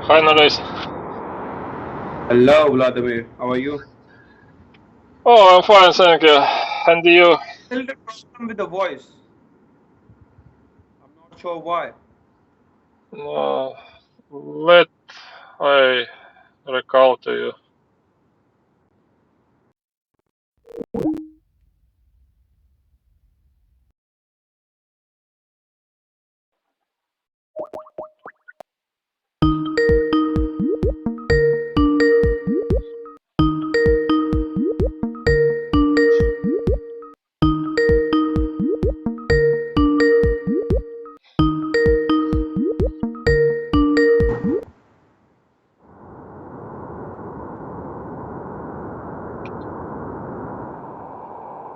Hi, Naresh. Hello, Vladimir. How are you? Oh, I'm fine, thank you. And you? Little problem with the voice. I'm not sure why. Uh, let I recall to you.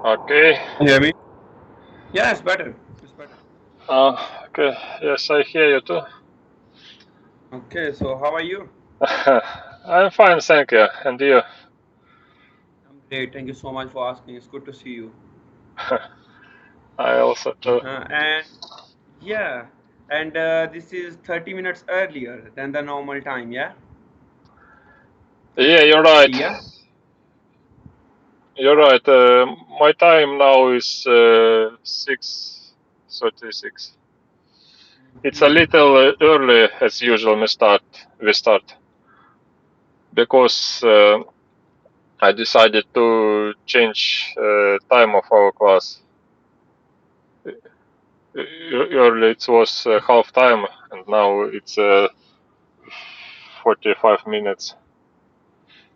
Okay. Can you hear me? Yeah, it's better. It's better. Okay. Yes, I hear you too. Okay, so how are you? I'm fine, thank you. And you? I'm great. Thank you so much for asking. It's good to see you. I also too. And yeah, and this is 30 minutes earlier than the normal time, yeah? It's Yeah, you're 6:30, right. yeah? You're right. My time now is 6:36. It's a Hmm. little early as usual. We start because I decided to change time of our class. Earlier it was half time, and now it's 45 minutes.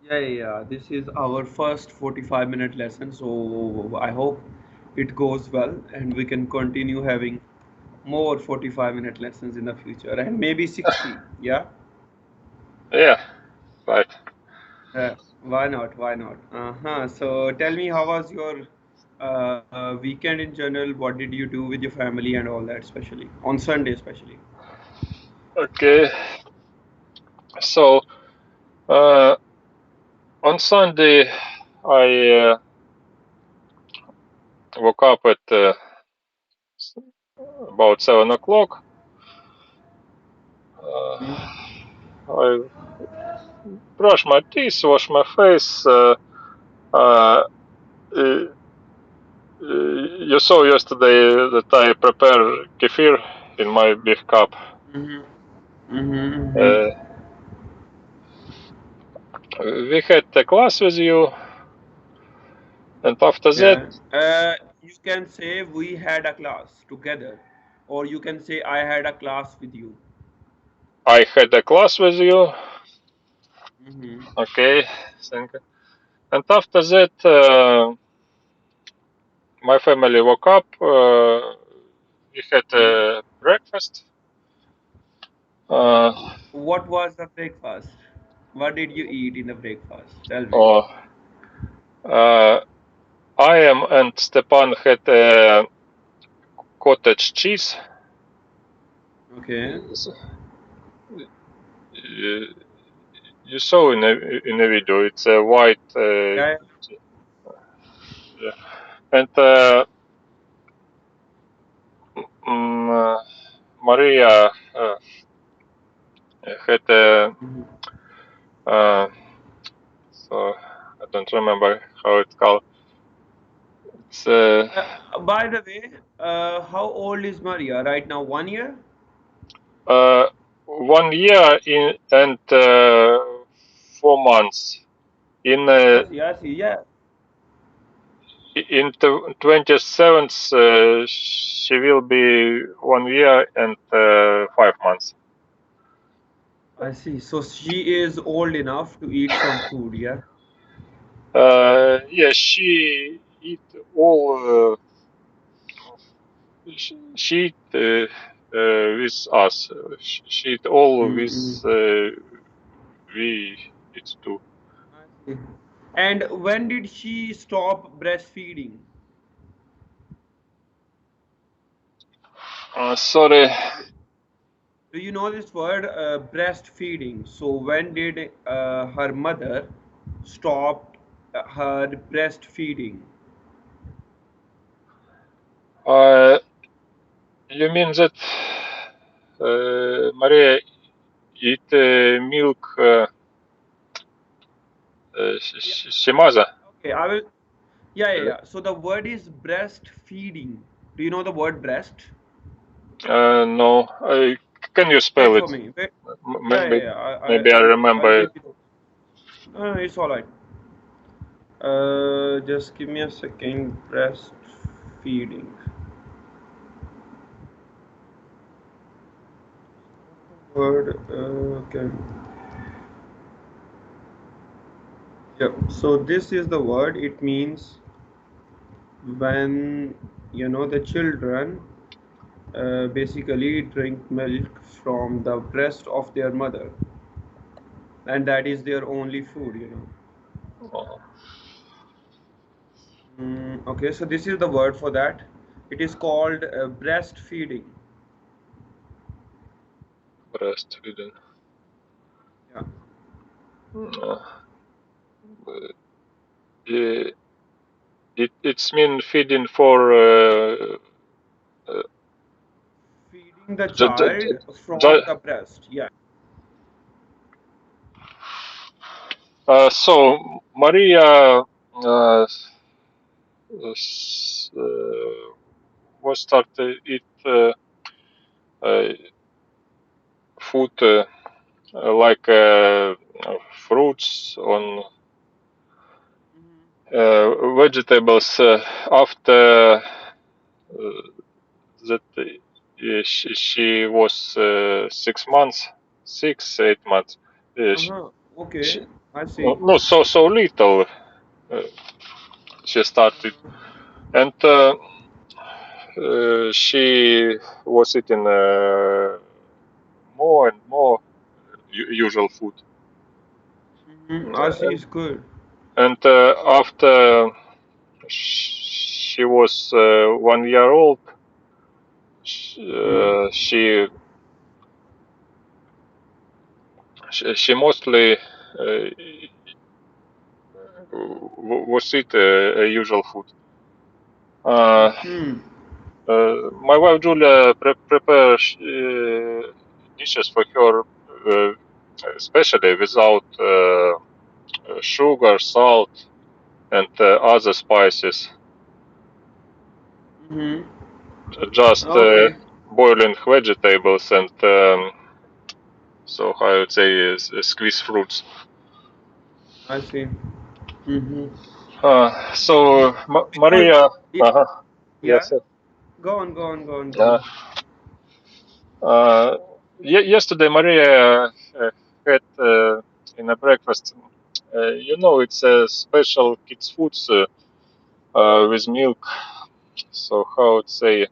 Yeah. This is our first 45-minute lesson, so I hope it goes well and we can continue having more 45-minute lessons in the future and maybe 60. Yeah. Yeah, right. Why not? Why not? So tell me, how was your weekend in general? What did you do with your family and all that, especially on Sunday, especially? Okay, so uh, on Sunday I woke up at about 7 o'clock. Hmm. I brush my teeth, wash my face. Uh, uh, you saw yesterday that I prepare kefir in my big cup. Hmm. Hmm. Uh, we had a class with you, and after that, Yeah. You can say we had a class together, or you can say I had a class with you. I had a class with you. Hmm. Okay, thank you. And after that, my family woke up. We had breakfast. Uh, What was the breakfast? What did you eat in the breakfast? Tell me. oh, uh, I am and Stepan had cottage cheese. Okay. You, you saw in a video. It's a white. Yeah. Yeah. And Maria had Mhm. uh, so I don't remember how it's called. It's By the way, how old is Maria right now? 1 year? uh, 1 year in and 4 months. In Yeah. in 27th, she will be 1 year and 5 months. I see. So she is old enough to eat some food, yeah? Yeah, she eat all. She eat with us. She eat all with Mm-hmm. we eat too. I see. And when did she stop breastfeeding? Sorry. Do you know this word, breastfeeding? So when did her mother stop her breastfeeding? Uh, you mean that Maria eat Shimaza. Okay, I will. Yeah. So the word is breastfeeding. Do you know the word breast? No. Can you Wait spell for it? me. Wait. Maybe maybe I I'll remember give it. you. No, it's all right. Just give me a second. Breastfeeding. Word. Okay. Yep. So this is the word. It means when the children basically drink milk from the breast of their mother, and that is their only food. Okay, so this is the word for that. It is called breastfeeding. Breastfeeding. Yeah. Uh, it's mean feeding for Feeding the ju- ju- child from ju- the breast. Yeah. so Maria was started eat uh, food like fruits on vegetables after that she was 6 months, 8 months. Uh-huh. She, Okay, I see. no, so little she started, Uh-huh. and she was eating more and more usual food. I see. It's good. And after she was 1 year old, Mm-hmm. she mostly was eat usual food. Uh, Mm-hmm. my wife Julia prepares dishes for her, especially without sugar, salt, and other spices. Mm-hmm. Just Okay, boiling vegetables and so how I would say squeeze fruits. I see. Mm-hmm. So Because Maria, it, uh-huh, yeah. yes, Go uh, on. uh, yesterday Maria had in a breakfast. It's a special kids foods with milk. So how would say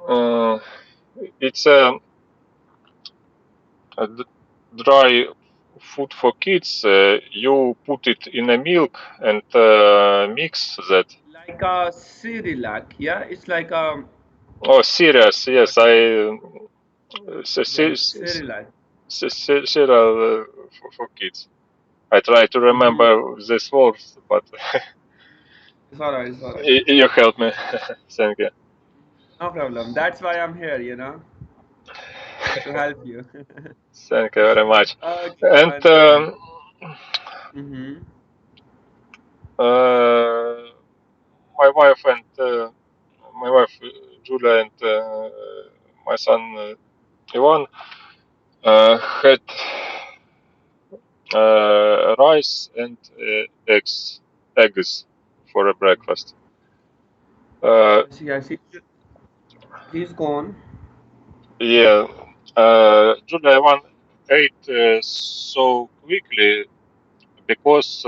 uh, it's a dry food for kids. You put it in a milk and mix that. Like a Cyrillac, yeah. It's like a Oh, serious? Yes, what? Yeah, s- Cyrillac. cereal for kids. I try to Mm-hmm. remember these words, but It's all right. It's all right. you help me. Thank you. No problem. That's why I'm here, to help you. Thank you very much. Okay, And understand. Mm-hmm. uh, my wife and my wife Julia and my son Ivan had rice and eggs for a breakfast. Uh, I see. Please go on. yeah, Julia Ivan ate so quickly because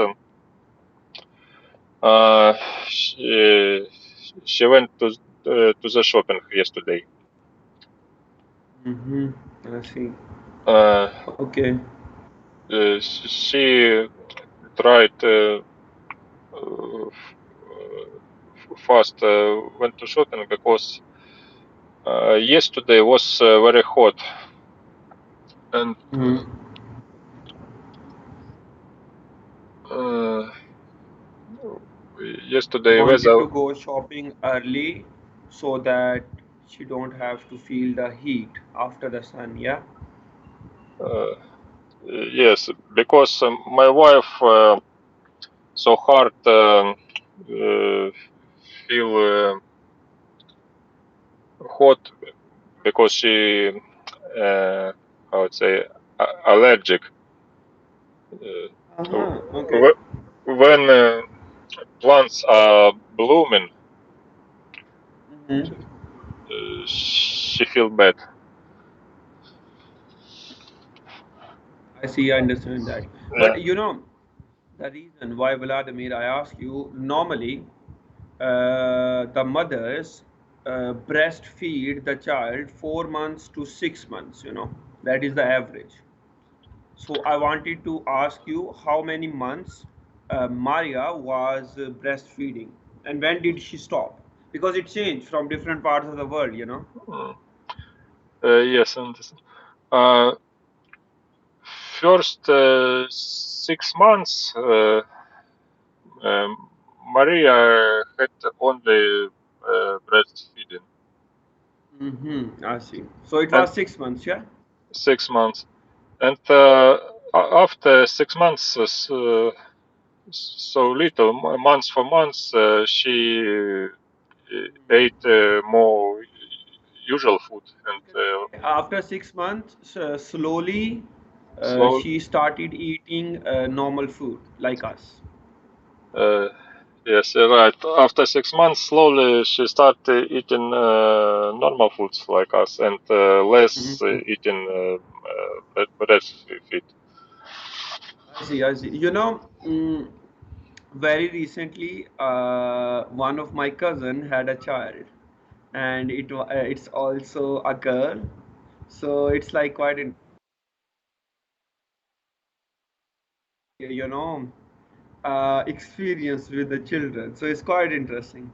uh, she, she went to the shopping yesterday. Mm-hmm. I see. Uh, Okay. she tried fast went to shopping because yesterday was very hot and Mm-hmm. uh, yesterday Wanted weather to go shopping early so that she don't have to feel the heat after the sun, yeah? uh, Yes, because my wife so hard feel hot because she how would say allergic. Uh-huh. Okay. Wh- when plants are blooming, Hmm. she feel bad. I see, I understand that. Yeah. But the reason why, Vladimir, I ask you, normally the mothers breastfeed the child 4 months to 6 months, that is the average. So I wanted to ask you how many months Maria was breastfeeding and when did she stop? Because it changed from different parts of the world. Mm. Yes, and uh, first 6 months um, Maria had only breastfeeding, Mm-hmm. I see. So it and was 6 months, yeah? 6 months, and after 6 months, so little months for months, she ate more usual food You and can say after 6 months, slowly slow. she started eating normal food like us. Uh, yes, you're right. After 6 months, slowly she started eating normal foods like us and less Mhm. eating breastfeed. I see, I see. Very recently, one of my cousin had a child, and it's also a girl. So it's like quite experience with the children. So it's quite interesting.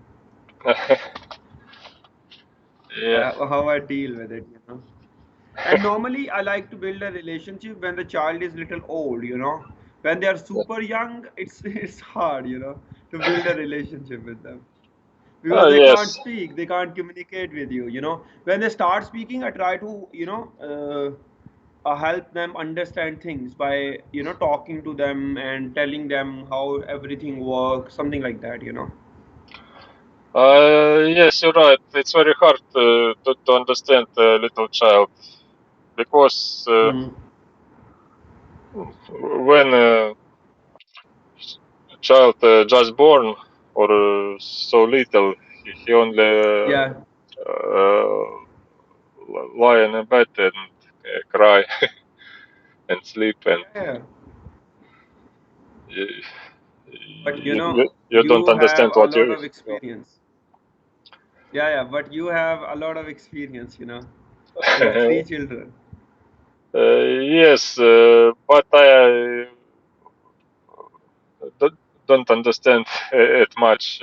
Yeah. How I deal with it. And normally, I like to build a relationship when the child is little old. When they are super young, it's hard, to build a relationship with them because they can't Yes. speak, they can't communicate with you. When they start speaking, I try to help them understand things by talking to them and telling them how everything works, something like that. Yes, you're right. It's very hard to understand a little child because Mm. when a child just born or so little, he only Yeah. uh, lie in a bed and cry and sleep, and Yeah. you, But you don't you have understand a what lot you. of experience. Yeah, yeah, but you have a lot of experience. You have three children. Yes, but I don't understand it much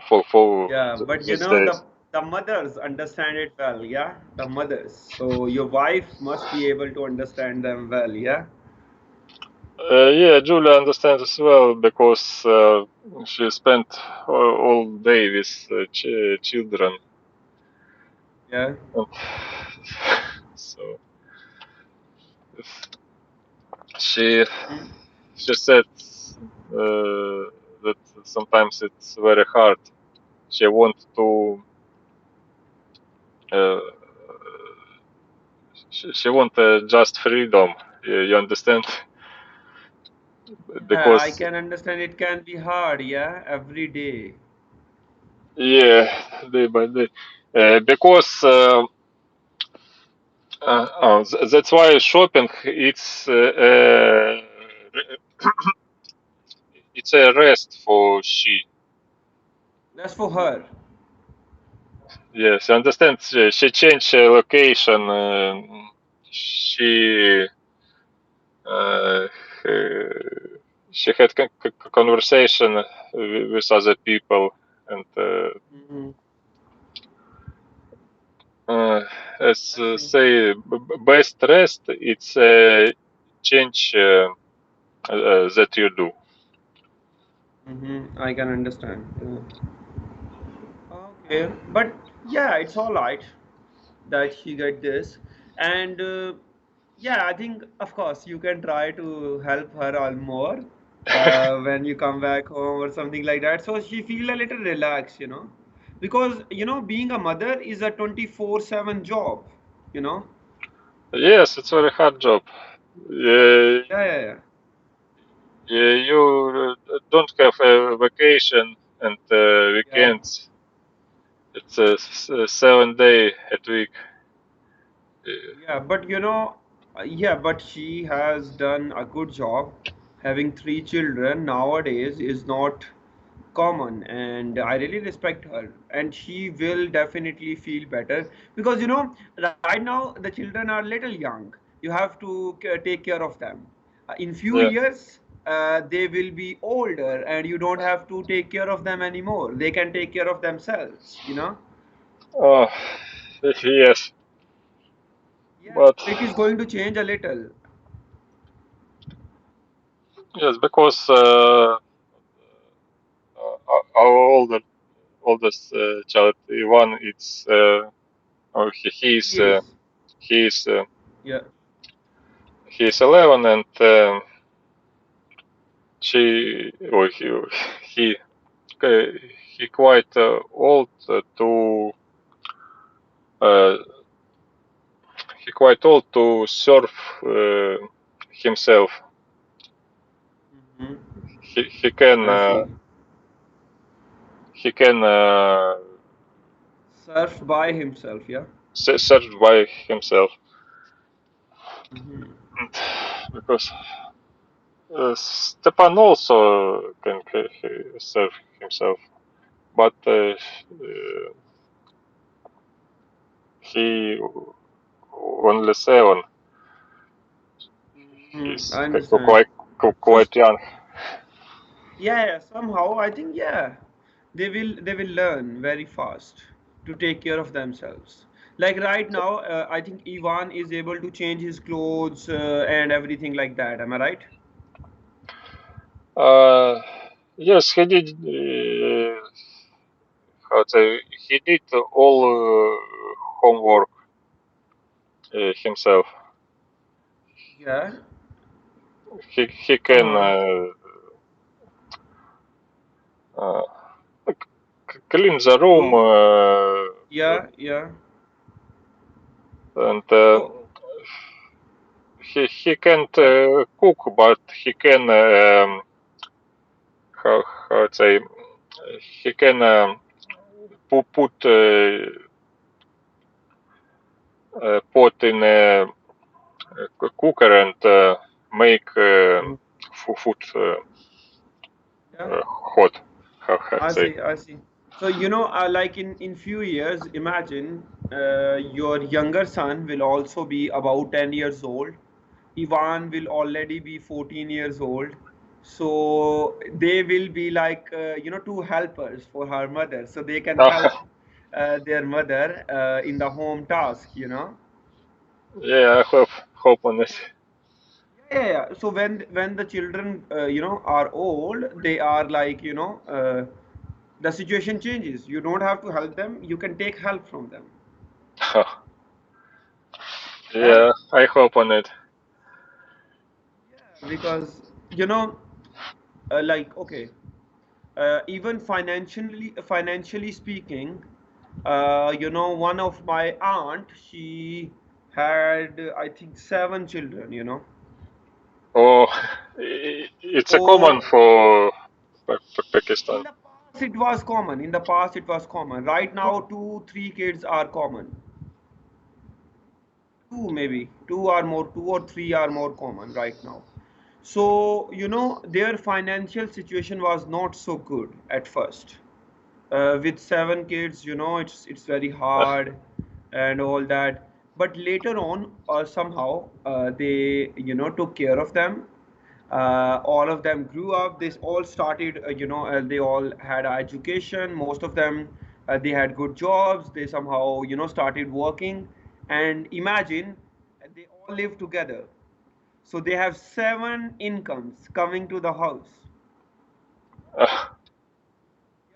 for Yeah, but these the days. the mothers understand it well, yeah? The mothers. So your wife must be able to understand them well, yeah? Yeah, Julia understands as well because she spent all day with children. Yeah. And so she Hmm. she said that sometimes it's very hard. She wants to uh, she want just freedom. You understand? Yeah, I Because can understand it can be hard, yeah, every day. yeah, day by day. Because that's why shopping it's a rest for she. That's for her. Yes, you understand. She changed location. She uh, she had conversation with other people, and Hmm. uh, as I see. say best rest. It's a change that you do. I can understand. Okay, but yeah, it's all right that she got this. And Yeah, I think of course you can try to help her all more when you come back home or something like that. So she feel a little relaxed, because being a mother is a 24/7 job, you know. Yes, it's very hard job. Uh, Yeah, yeah, yeah. you don't have a vacation and Yeah. weekends. It's a 7 day at week. Uh, Yeah, but yeah, but she has done a good job. Having three children nowadays is not common, and I really respect her. And she will definitely feel better because right now the children are little young. You have to take care of them. In few yeah. years, they will be older, and you don't have to take care of them anymore. They can take care of themselves. Oh, yes, Yeah, but so it is going to change a little. yes, because our oldest child Ivan, oh, He is. he's Yeah. he's 11 and she or he uh, he quite old to uh, he quite old to surf himself. Hmm. He can I see. he can Surf by himself, yeah. search by himself. Hmm. And because Stepan also can surf himself, but he only 7. Hmm. He's I understand. So quite young. yeah, yeah, somehow I think yeah, they will learn very fast to take care of themselves. Like right now, I think Ivan is able to change his clothes and everything like that. Am I right? Uh, yes, he did. How to say? He did all homework himself. Yeah. He can Uh-huh. uh, clean the room So yeah, yeah. and So he can't yeah. cook, but he can how to say? He can put pot in a cooker and make Mhm. food Yeah. hot. How to I say? see, I see. So, like in few years, imagine your younger son will also be about 10 years old. Ivan will already be 14 years old. So they will be like, two helpers for her mother. So they can help their mother in the home task. Yeah, I hope on it. Yeah, yeah, yeah. So when the children are old, they are like the situation changes. You don't have to help them. You can take help from them. Yeah, Yeah, I hope on it. yeah. Because like okay, even financially speaking, one of my aunt, she had I think 7 children. Oh, it's a common So for in Pakistan. the past it was common. In the past it was common. Right now, 2, 3 kids are common. Two maybe, two or three are more common right now. So their financial situation was not so good at first. With 7 kids, it's very hard and all that. But later on, somehow they took care of them. All of them grew up. They all started, they all had education. Most of them, they had good jobs. They somehow started working. And imagine, they all live together. So they have 7 incomes coming to the house. Yeah,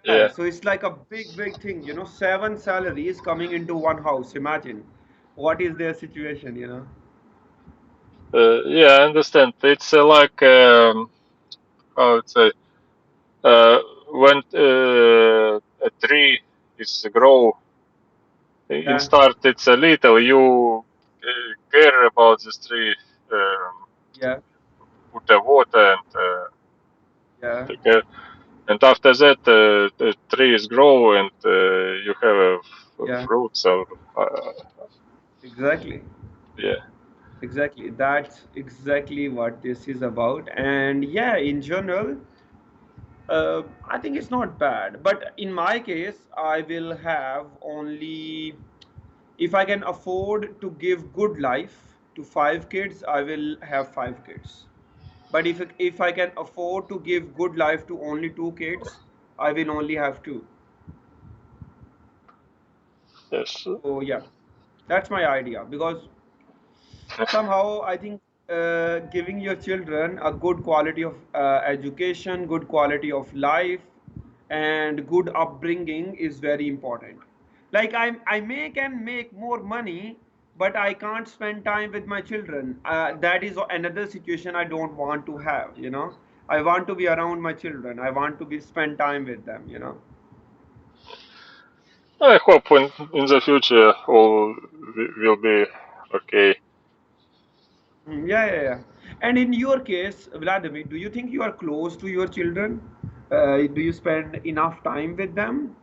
Yeah, so it's like a big, big thing, 7 salaries coming into one house. Imagine what is their situation. Yeah, I understand. It's like how to say when a tree is grow in Yeah, start it's a little you care about this tree, yeah, put the water and yeah, take care. And after that the trees grow and you have yeah. fruits or uh, Exactly. yeah. Exactly. That's exactly what this is about. And yeah, in general, I think it's not bad. But in my case, I will have only, if I can afford to give good life to 5 kids, I will have 5 kids. But if I can afford to give good life to only 2 kids, I will only have two. Yes. So yeah, that's my idea. Because somehow I think giving your children a good quality of education, good quality of life, and good upbringing is very important. Like I may can make more money, but I can't spend time with my children. That is another situation I don't want to have. I want to be around my children. I want to be spend time with them. I hope in the future all will be okay. Yeah, yeah, yeah. And in your case, Vladimir, do you think you are close to your children? Do you spend enough time with them?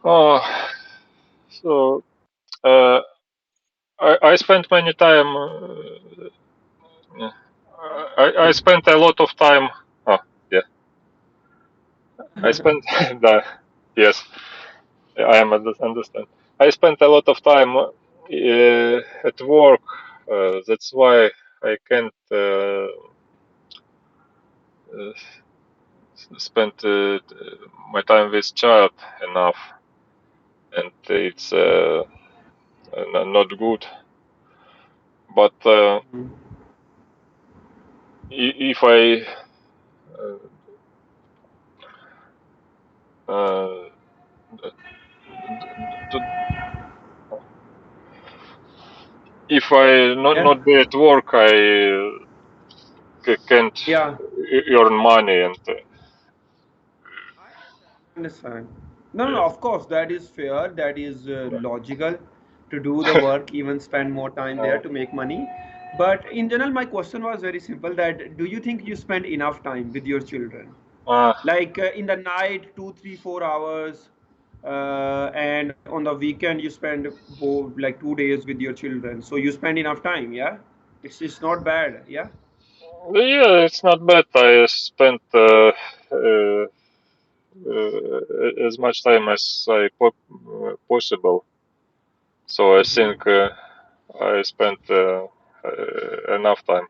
Oh, so uh, I spent many time. Yeah. I spent a lot of time. Oh, yeah. I spent the yes. I am understand. I spent a lot of time at work. That's why I can't uh, spend my time with child enough, and it's not good. But Mhm. if I uh, d- if I Yeah, not be at work, I can't yeah. earn money, and I understand. No, no, yeah. no. Of course, that is fair. That is logical to do the work, even spend more time there uh, to make money. But in general, my question was very simple. That do you think you spend enough time with your children? uh, Like in the night 2 3 4 hours, and on the weekend you spend like 2 days with your children, so you spend enough time, yeah. It's not bad, yeah. yeah, it's not bad. I spent as much time as I possible. So I Hmm. think I spent enough time.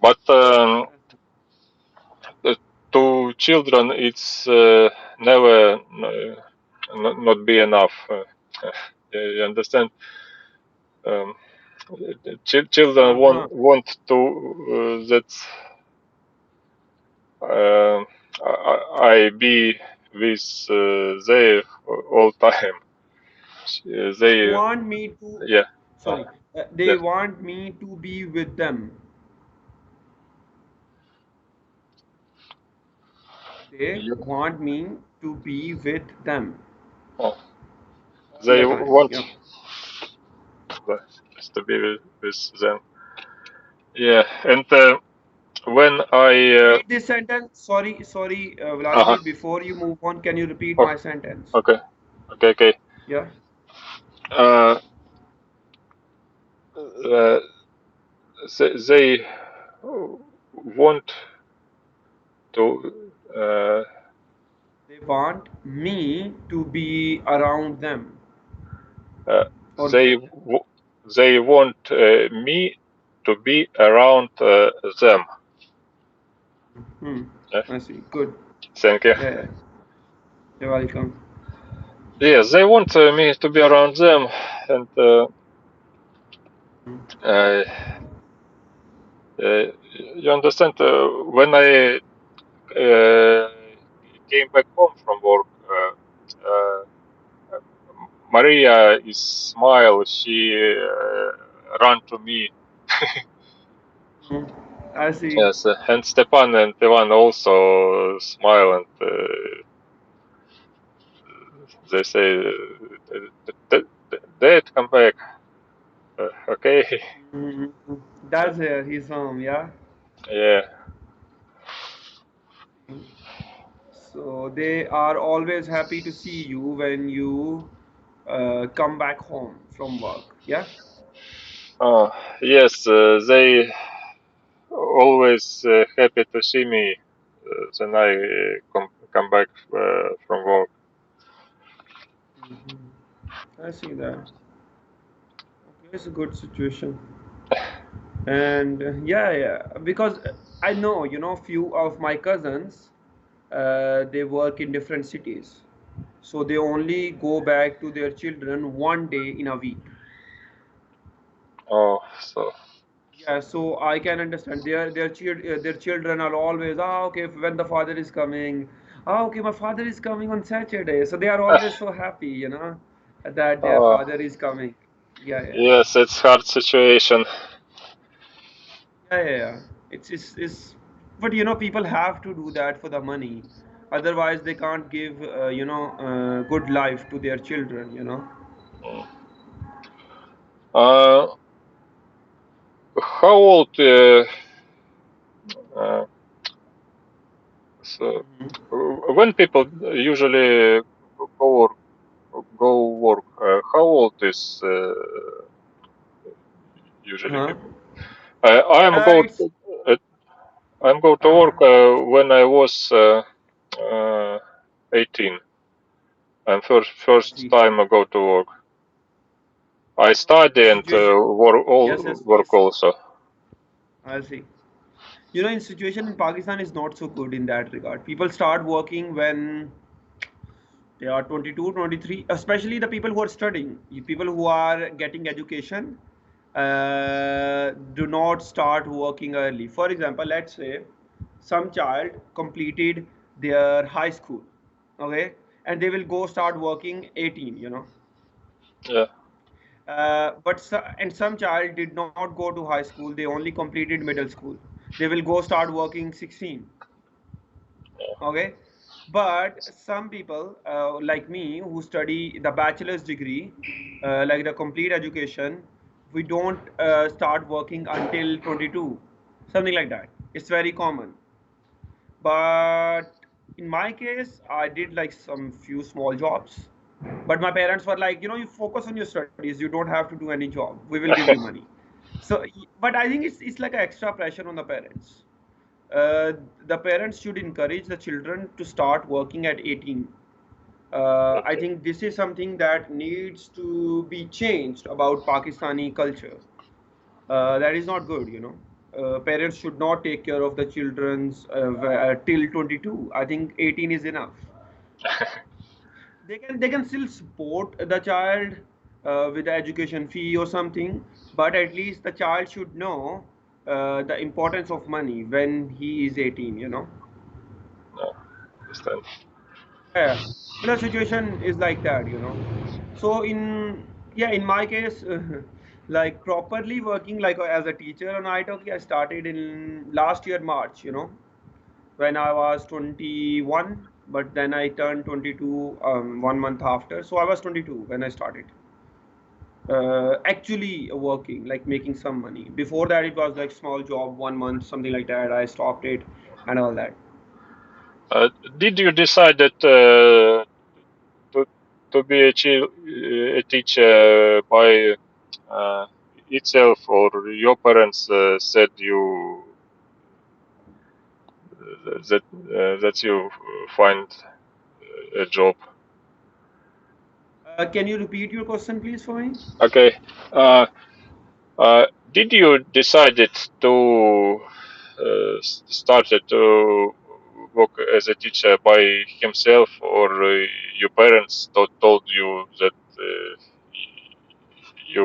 But to children, it's never not be enough. You understand? Um, children Uh-huh. want to that I be with they all time. They They want me to, yeah uh, sorry, they yes want me to be with them. They yeah. want me to be with them Oh, all they the time, want yeah. us to be with them. Yeah, and when I Repeat this sentence. Sorry, uh-huh, Vladimir, before you move on, can you repeat oh, my sentence? okay okay Yeah. uh, uh, they want to They want me to be around them uh, or they with them. w- they want me to be around them. Hmm. Yeah, I see. Good. thank you. Yeah, yeah. You're welcome. Yes, they want me to be around them, and Hmm. uh, you understand when I uh, came back home from work. Maria is smile. She run to me. Mm. I see. Yes, and Stepan and Ivan also smile and they say, "Dad, come back." Okay. Mm. That's where he's from, yeah. Yeah. So they are always happy to see you when you come back home from work, yeah. Oh, yes, they always happy to see me when I come back from work. Mhm. I see that. Okay, it's a good situation. And yeah, yeah, because I know, few of my cousins, they work in different cities, so they only go back to their children one day in a week. Oh, so Yeah, so I can understand their children are always, okay, when the father is coming, okay, my father is coming on Saturday, so they are always so happy, that their uh, father is coming. Yeah, yeah. yes, it's hard situation. Yeah, yeah, yeah. It's but people have to do that for the money. Otherwise, they can't give good life to their children. Mm. Uh, how old? Uh, so Hmm. when people usually go work, go work, how old is usually Uh-huh. people? I'm go It's uh, I'm go to uh, work when I was 18. And I first see. time I go to work. I The study and situation. Yes, yes, work please. also. I see. In situation in Pakistan is not so good in that regard. People start working when they are 22, 23, especially the people who are studying, people who are getting education, do not start working early. For example, let's say some child completed their high school, okay, and they will go start working 18. Yeah. And some child did not go to high school, they only completed middle school. They will go start working 16. Okay, but some people like me who study the bachelor's degree, like the complete education, we don't start working until 22, something like that. It's very common. But in my case, I did like some few small jobs, but my parents were like, you focus on your studies, you don't have to do any job, we will give you money. So but I think it's like an extra pressure on the parents. The parents should encourage the children to start working at 18. I Okay. think this is something that needs to be changed about Pakistani culture. That is not good. Parents should not take care of the children's till 22. I think 18 is enough. They can still support the child with the education fee or something, but at least the child should know the importance of money when he is 18. No, understand. Yeah, similar situation is like that. So in my case, like properly working like as a teacher on italki, I started in last year March, when I was 21, but then I turned 22 one month after. So I was 22 when I started actually working, like making some money. Before that, it was like small job, 1 month, something like that. I stopped it and all that. Uh, did you decide that to be a teacher by uh, itself, or your parents said you that you find a job? Can you repeat your question, please, for me? Okay. Uh, did you decided to started to work as a teacher by himself, or your parents told you that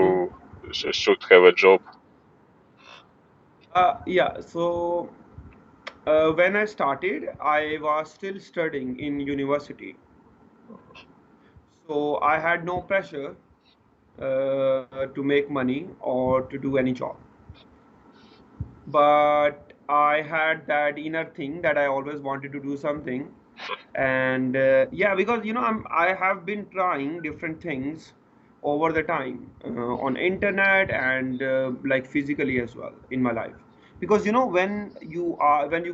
Mhm. you should have a job? Yeah, so when I started, I was still studying in university. So I had no pressure to make money or to do any job. But I had that inner thing that I always wanted to do something. And yeah, because I have been trying different things over the time on internet and like physically as well in my life. Because when you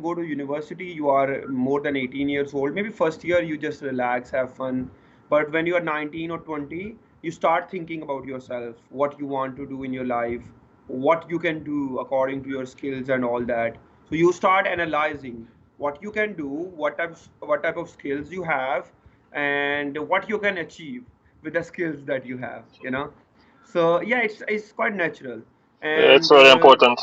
go to university, you are more than 18 years old. Maybe first year you just relax, have fun. But when you are 19 or 20, you start thinking about yourself, what you want to do in your life, what you can do according to your skills and all that. So you start analyzing what you can do, what type of skills you have, and what you can achieve with the skills that you have. So yeah, it's quite natural. It's And very important.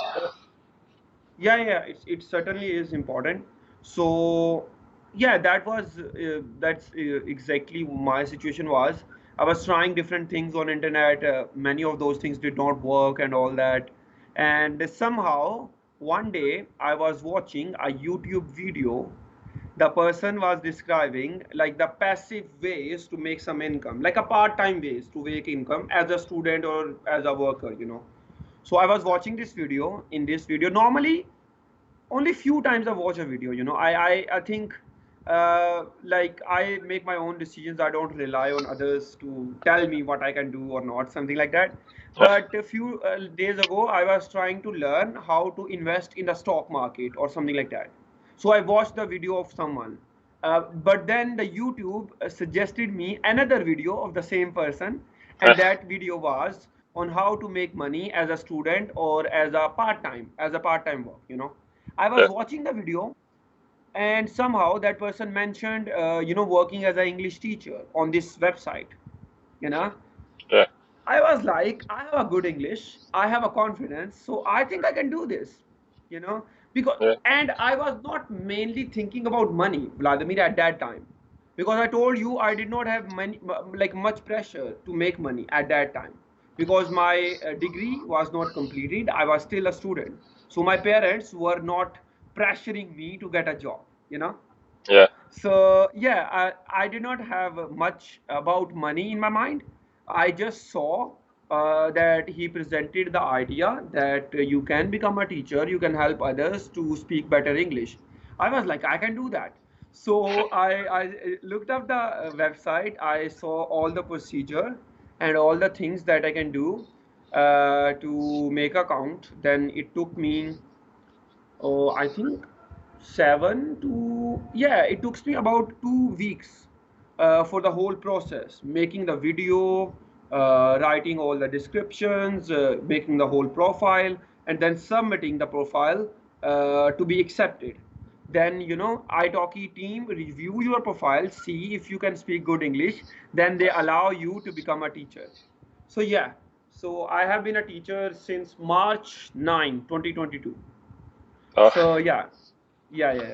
yeah, yeah, it certainly is important. So yeah, that's exactly my situation was. I was trying different things on internet. Many of those things did not work and all that. And somehow one day I was watching a YouTube video. The person was describing like the passive ways to make some income, like a part-time ways to make income as a student or as a worker. So I was watching this video. In this video, normally only few times I watch a video. I think like I make my own decisions. I don't rely on others to tell me what I can do or not, something like that. But a few days ago, I was trying to learn how to invest in the stock market or something like that. So I watched the video of someone, but then the YouTube suggested me another video of the same person, and that video was on how to make money as a student or as a part-time work. I was Yeah, watching the video, and somehow that person mentioned, working as an English teacher on this website. You know, yeah, I was like, I have a good English, I have a confidence, so I think I can do this. You know, because yeah, and I was not mainly thinking about money, Vladimir, at that time, because I told you I did not have like much pressure to make money at that time, because my degree was not completed. I was still a student, so my parents were not pressuring me to get a job. yeah. So yeah, I did not have much about money in my mind. I just saw that he presented the idea that you can become a teacher, you can help others to speak better English. I was like, I can do that. So I looked up the website. I saw all the procedure and all the things that I can do to make account. Then it took me, oh, I think it took me about 2 weeks for the whole process, making the video, writing all the descriptions, making the whole profile, and then submitting the profile to be accepted. Then, italki team review your profile, see if you can speak good English, then they allow you to become a teacher. So yeah, so I have been a teacher since March 9, 2022. Uh, So yeah, yeah, yeah,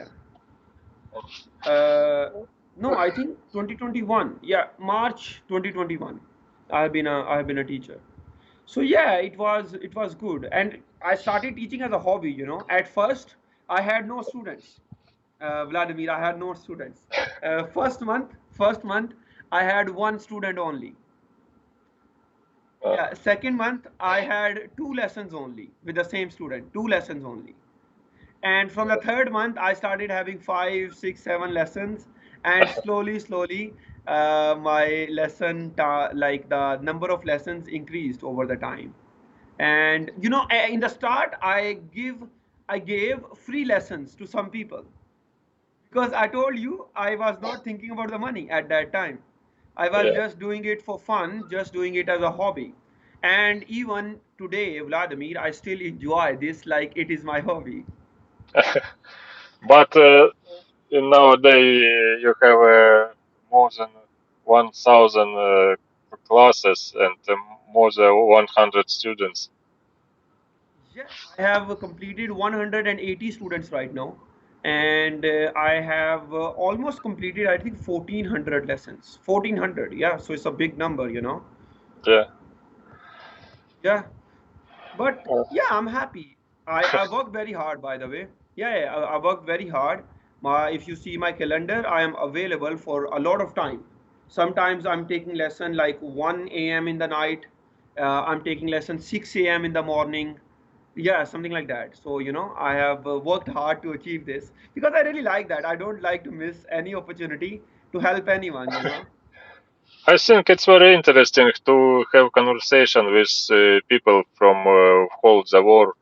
yeah. No, I think 2021. Yeah, March 2021. I have been a teacher. So yeah, it was good, and I started teaching as a hobby. At first I had no students. Vladimir, I had no students. First month, I had one student only. uh, Yeah, second month I had two lessons only with the same student, two lessons only. And from the third month I started having 5 6 7 lessons, and slowly my like the number of lessons increased over the time. And in the start I gave free lessons to some people, because I told you I was not thinking about the money at that time. I was yeah. just doing it for fun, just doing it as a hobby. And even today, Vladimir, I still enjoy this like it is my hobby. But nowadays you have more than 1,000 classes and more than 100 students. Yeah, I have completed 180 students right now, and I have almost completed, I think, 1400 lessons. 1400, yeah. So it's a big number. Yeah. Yeah, but Uh, yeah, I'm happy. I worked very hard, by the way. Yeah, yeah, I worked very hard. If you see my calendar, I am available for a lot of time. Sometimes I'm taking lesson like 1 a.m. in the night. I'm taking lesson 6 a.m. in the morning. Yeah, something like that. So, I have worked hard to achieve this because I really like that. I don't like to miss any opportunity to help anyone. I think it's very interesting to have conversation with people from whole the world.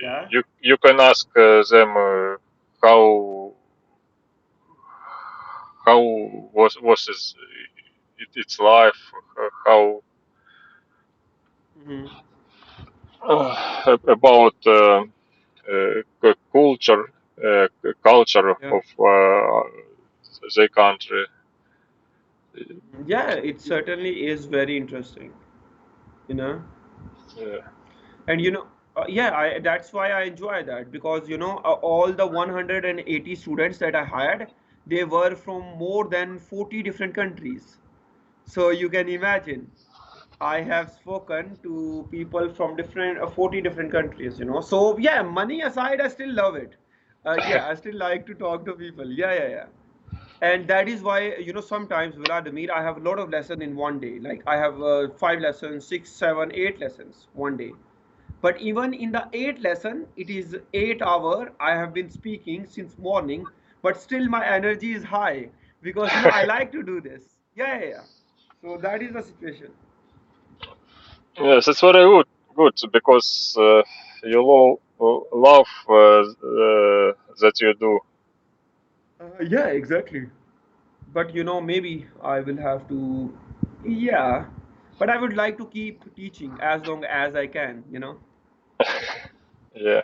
Yeah. You can ask them how how was its life, how Hmm. about culture, culture Yeah. of the country. Yeah, it certainly is very interesting, you know. Yeah. And yeah, that's why I enjoy that because all the 180 students that I hired, they were from more than 40 different countries. So you can imagine, I have spoken to people from different 40 different countries. So yeah, money aside, I still love it. Yeah, I still like to talk to people. Yeah, yeah, yeah. And that is why sometimes, Vladimir, I have a lot of lessons in one day. Like I have 5 lessons, 6, 7, 8 lessons one day. But even in the 8 lesson, it is 8 hour. I have been speaking since morning, but still my energy is high because I like to do this. Yeah, yeah, yeah. So that is the situation. Yes, it's very good because you love that you do. Yeah, exactly. But maybe I will have to, yeah. But I would like to keep teaching as long as I can. Yeah.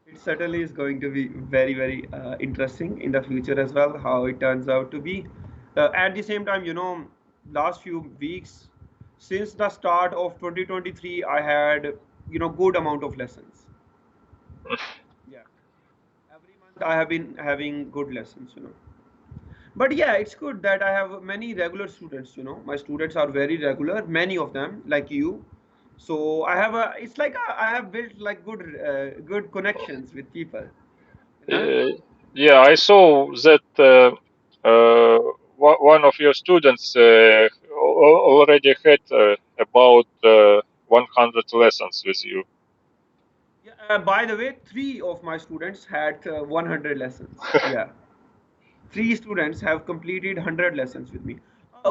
It certainly is going to be very, very interesting in the future as well, how it turns out to be. At the same time, last few weeks, since the start of 2023, I had, good amount of lessons. Yeah. Every month I have been having good lessons. But yeah, it's good that I have many regular students. My students are very regular, many of them, like you. So it's like I have built like good connections with people. You know? Uh, yeah, I saw that one of your students already had about 100 lessons with you. Yeah, by the way, three of my students had 100 lessons. Yeah, three students have completed 100 lessons with me.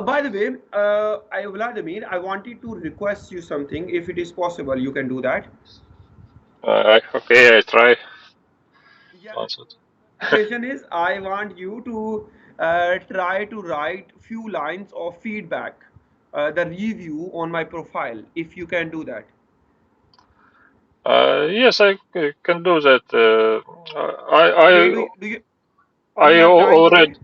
By the way, Vladimir, I wanted to request you something. If it is possible, you can do that. Okay, I try Yeah. to answer. So the situation is, I want you to try to write few lines of feedback, the review on my profile, if you can do that. Yes, I can do that. Today, do you I have time already today?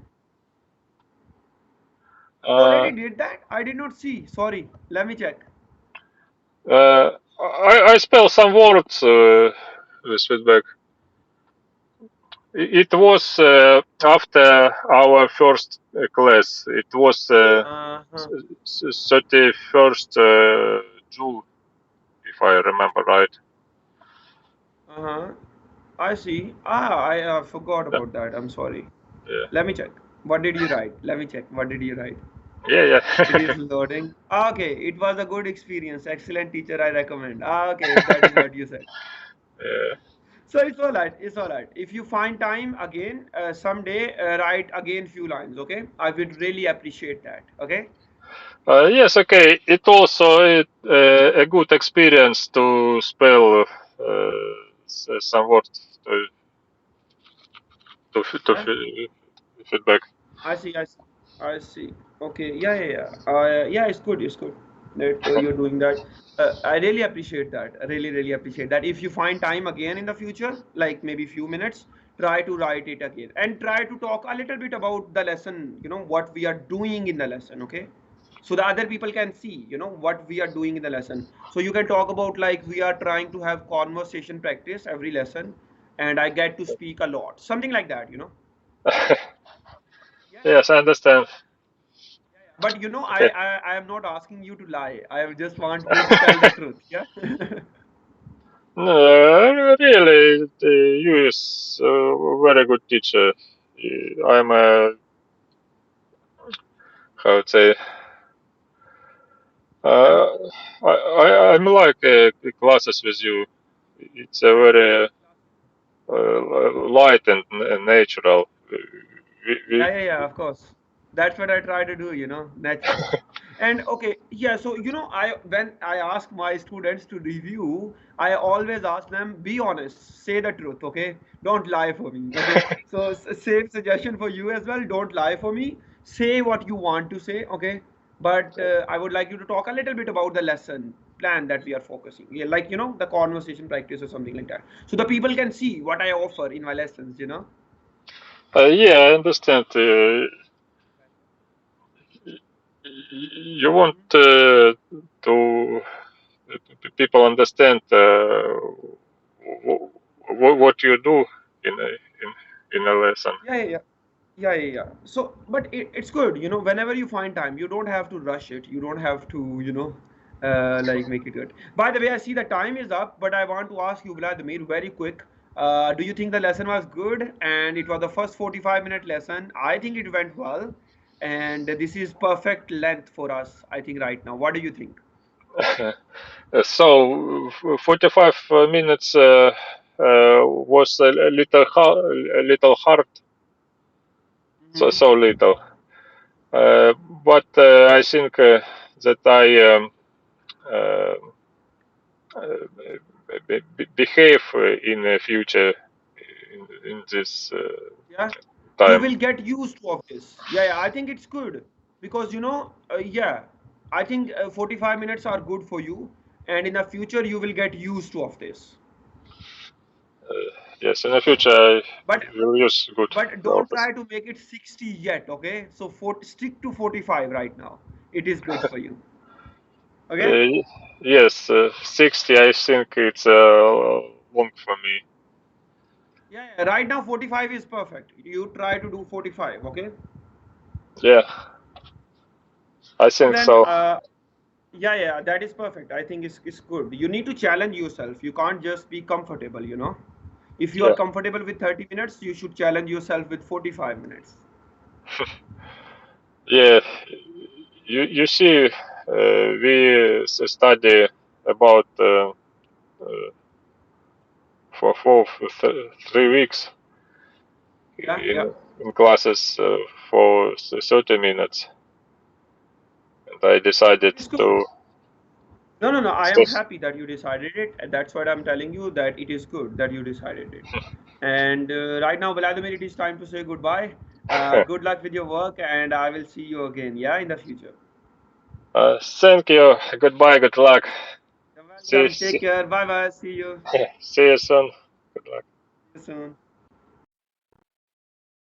You uh, already did that? I did not see. Sorry. Let me check. I spell some words with feedback. It was after our first class. It was Uh-huh. 31st June, if I remember right. Uh-huh. I see. I forgot Yeah, about that. I'm sorry. yeah, Let me check. What did you write? Let me check. What did you write? yeah. It Yeah. is loading. Okay, it was a good experience. Excellent teacher, I recommend. Okay, if that is what you said. Yeah. So it's all right. It's all right. If you find time again, someday, write again few lines. Okay, I would really appreciate that. Okay. Yes, okay. It also a good experience to spell some words to Yeah. feedback. I see. I see. I see. Okay. Yeah. Yeah. Yeah. Yeah. It's good. It's good that you're doing that. I really appreciate that. I really, really appreciate that. If you find time again in the future, like maybe few minutes, try to write it again and try to talk a little bit about the lesson. What we are doing in the lesson. Okay. So the other people can see, what we are doing in the lesson. So you can talk about like we are trying to have conversation practice every lesson, and I get to speak a lot. Something like that. Yeah. Yes, I understand. Yeah, yeah. But Okay. I am not asking you to lie. I just want you to tell the truth. Yeah. No, really, you is a very good teacher. I'm a, how to say, Uh, I'm like classes with you. It's a very light and natural. Yeah, yeah, yeah, of course. That's what I try to do, natural. And okay, yeah, so I when I ask my students to review, I always ask them, be honest, say the truth, okay? Don't lie for me, okay? So same suggestion for you as well. Don't lie for me. Say what you want to say, okay? But I would like you to talk a little bit about the lesson plan that we are focusing. Yeah, like the conversation practice or something like that. So the people can see what I offer in my lessons. Yeah, I understand. You want Mhm. to people understand what you do in a in a lesson. Yeah, yeah, yeah. Yeah, yeah, yeah. So, but it's good, whenever you find time, you don't have to rush it. You don't have to, like make it good. By the way, I see the time is up, but I want to ask you, Vladimir, very quick. Do you think the lesson was good? And it was the first 45-minute lesson. I think it went well. And this is perfect length for us, I think, right now. What do you think? So 45 minutes was a little hard, Hmm. so little. Uh, but I think that I uh, behave in the future in this Yeah, you time. will get used to of this. Yeah, yeah, I think it's good because yeah, I think 45 minutes are good for you, and in the future you will get used to of this. Yes, in the future I But will use good don't office. try to make it 60 yet, okay? So stick to 45 right now. It is good for you. Okay? Uh, yes, 60 I think it's long for me. Yeah, yeah. Right now 45 is perfect. You try to do 45, okay? Yeah, I So think then so. yeah, yeah, that is perfect. I think it's good. You need to challenge yourself. You can't just be comfortable. If you are Yeah, comfortable with 30 minutes, you should challenge yourself with 45 minutes. yeah. You see, we study about for 3 weeks Yeah, yeah. in classes for 30 minutes, and I decided It's good. to. No, no, no. I am So, happy that you decided it. And that's what I'm telling you that it is good that you decided it. And right now, Vladimir, it is time to say goodbye. Good luck with your work, and I will see you again, yeah, in the future. thank you. Goodbye. Good luck. You're See, welcome. see, Take care. Bye bye. See you. see you soon. Good luck. See you soon.